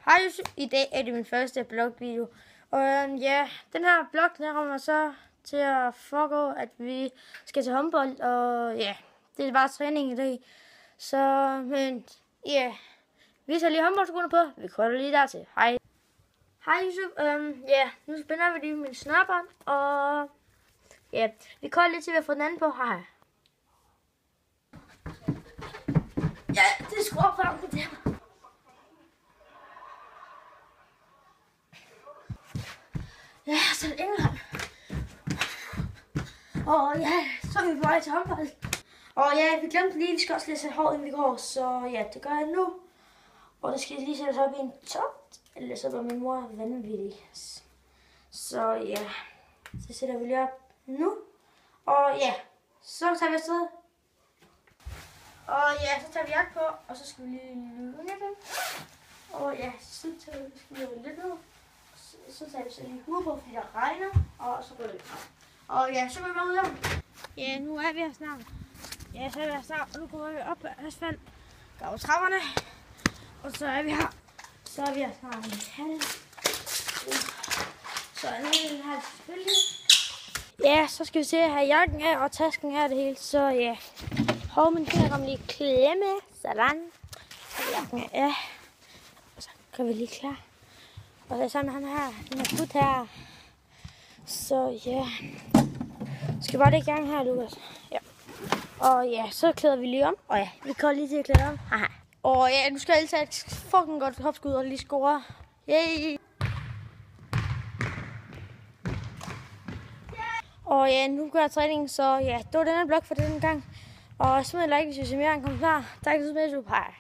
Hej YouTube. I dag er det min første blogvideo. Og ja, den her blog kommer så til at foregå, at vi skal til håndbold. Og ja, det er bare træning i dag. Så, men ja, vi tager lige håndboldskoene på. Vi kolder lige dertil. Hej. Hej YouTube. Ja, nu spænder vi lige min snørbånd. Og ja, vi kolder lige til at få den anden på. Hej. Ja, det er skruet frem på det. Ja, så er det England. Og ja, så er vi på vej til håndbold. Og ja, vi glemte lige, vi skal også lige sætte håret, inden vi går. Så ja, det gør jeg nu. Og det skal lige sættes op i en tomt. Ellers så var min mor vanvittig. Så ja, så sætter vi lige op nu. Og ja, så tager vi afsted. Og ja, så tager vi jakke på, og så skal vi lige løbe lidt. Og ja, så tager vi lidt ud. Så tager vi så lige hue på, fordi der regner, og så går det frem. Og ja, så går vi bare ud om. Ja, nu er vi her snart. Ja, så er vi her snart, og nu går vi op ad asfalt. Går over trapperne. Og så er vi her. Så er vi her snart en halv. Så er det en halv selvfølgelig. Ja, så skal vi se her jakken er, og tasken er det hele. Så ja, hov, min finger kommer lige klemme. Sådan. Så jakken er. Og så kan vi lige klar. Og det er sammen med ham her, den her put her. Så ja, skal vi bare det i gang her, Lukas? Ja. Og ja, så klæder vi lige om. Og ja, vi kommer lige til at klæde om. Haha. Og ja, nu skal jeg tage et fucking godt hopskud og lige score. Yay! Og ja, nu gør jeg træning, så ja, det var den her blog for denne gang. Og smid et like, hvis I ser mere en kommentar. Tak for at du hej.